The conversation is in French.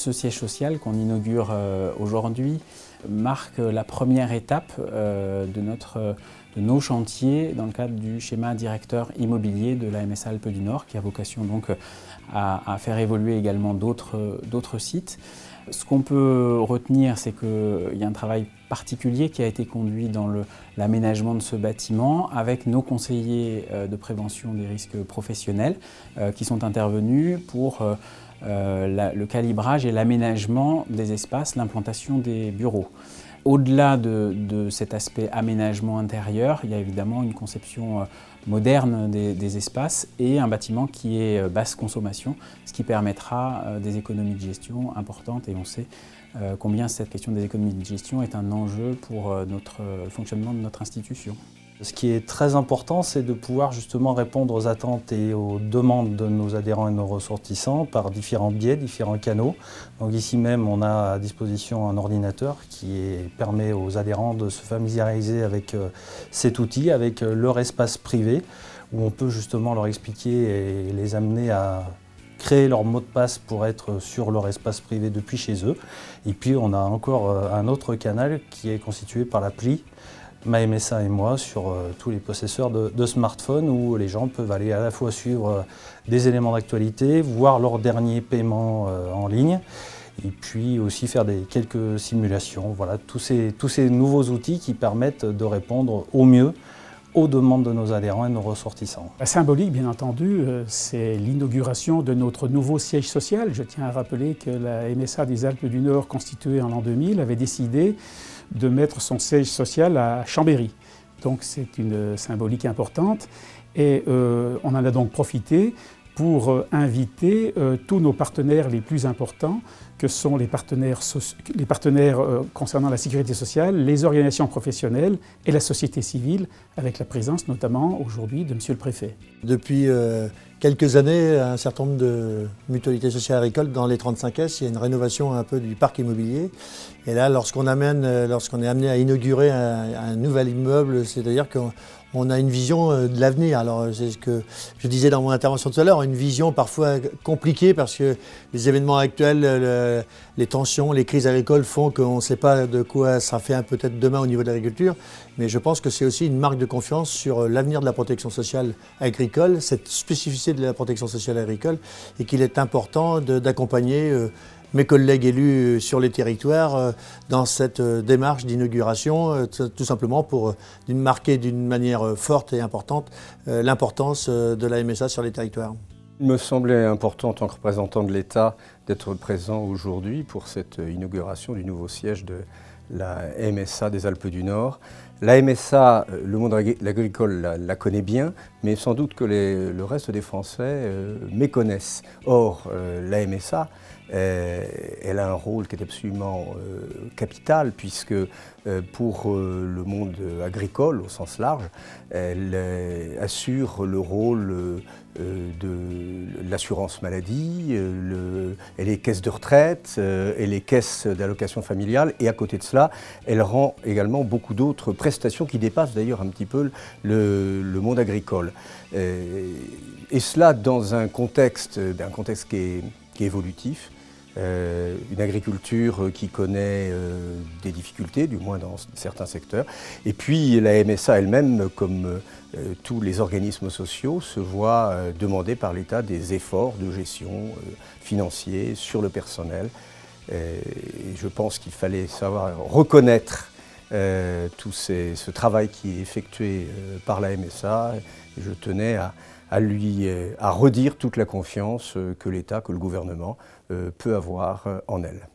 Ce siège social qu'on inaugure aujourd'hui marque la première étape de nos chantiers dans le cadre du schéma directeur immobilier de la MSA Alpes du Nord, qui a vocation donc à faire évoluer également d'autres sites. Ce qu'on peut retenir, c'est qu'il y a un travail particulier qui a été conduit dans l'aménagement de ce bâtiment avec nos conseillers de prévention des risques professionnels qui sont intervenus pour le calibrage et l'aménagement des espaces, l'implantation des bureaux. Au-delà de cet aspect aménagement intérieur, il y a évidemment une conception moderne des espaces et un bâtiment qui est basse consommation, ce qui permettra des économies de gestion importantes, et on sait combien cette question des économies de gestion est un enjeu pour le fonctionnement de notre institution. Ce qui est très important, c'est de pouvoir justement répondre aux attentes et aux demandes de nos adhérents et de nos ressortissants par différents biais, différents canaux. Donc ici même, on a à disposition un ordinateur qui permet aux adhérents de se familiariser avec cet outil, avec leur espace privé, où on peut justement leur expliquer et les amener à créer leur mot de passe pour être sur leur espace privé depuis chez eux. Et puis on a encore un autre canal qui est constitué par l'appli Ma MSA et moi sur tous les possesseurs de smartphones, où les gens peuvent aller à la fois suivre des éléments d'actualité, voir leur dernier paiement en ligne, et puis aussi faire quelques simulations. Voilà, tous ces nouveaux outils qui permettent de répondre au mieux aux demandes de nos adhérents et de nos ressortissants. La symbolique, bien entendu, c'est l'inauguration de notre nouveau siège social. Je tiens à rappeler que la MSA des Alpes du Nord, constituée en l'an 2000, avait décidé de mettre son siège social à Chambéry. Donc c'est une symbolique importante et on en a donc profité pour inviter tous nos partenaires les plus importants, que sont les partenaires concernant la sécurité sociale, les organisations professionnelles et la société civile, avec la présence notamment aujourd'hui de Monsieur le Préfet. Depuis quelques années, un certain nombre de mutualités sociales agricoles dans les 35S, il y a une rénovation un peu du parc immobilier. Et là, lorsqu'on est amené à inaugurer un nouvel immeuble, c'est-à-dire qu'on a une vision de l'avenir. Alors c'est ce que je disais dans mon intervention tout à l'heure, une vision parfois compliquée parce que les événements actuels, les tensions, les crises agricoles font qu'on ne sait pas de quoi ça fait peut-être demain au niveau de l'agriculture. Mais je pense que c'est aussi une marque de confiance sur l'avenir de la protection sociale agricole, cette spécificité de la protection sociale agricole, et qu'il est important d'accompagner mes collègues élus sur les territoires dans cette démarche d'inauguration, tout simplement pour marquer d'une manière forte et importante l'importance de la MSA sur les territoires. Il me semblait important, en tant que représentant de l'État, d'être présent aujourd'hui pour cette inauguration du nouveau siège de la MSA des Alpes du Nord. La MSA, le monde agricole la connaît bien, mais sans doute que le reste des Français méconnaissent. Or, la MSA, elle a un rôle qui est absolument capital, puisque pour le monde agricole au sens large, elle assure le rôle de l'assurance maladie, et les caisses de retraite et les caisses d'allocation familiale, et à côté de cela, elle rend également beaucoup d'autres prestations qui dépassent d'ailleurs un petit peu le monde agricole. Et cela dans un contexte qui est évolutif. Une agriculture qui connaît des difficultés, du moins dans certains secteurs. Et puis la MSA elle-même, comme tous les organismes sociaux, se voit demander par l'État des efforts de gestion financiers sur le personnel. Et je pense qu'il fallait savoir reconnaître tout ce travail qui est effectué par la MSA. Et je tenais à redire toute la confiance que l'État, que le gouvernement peut avoir en elle.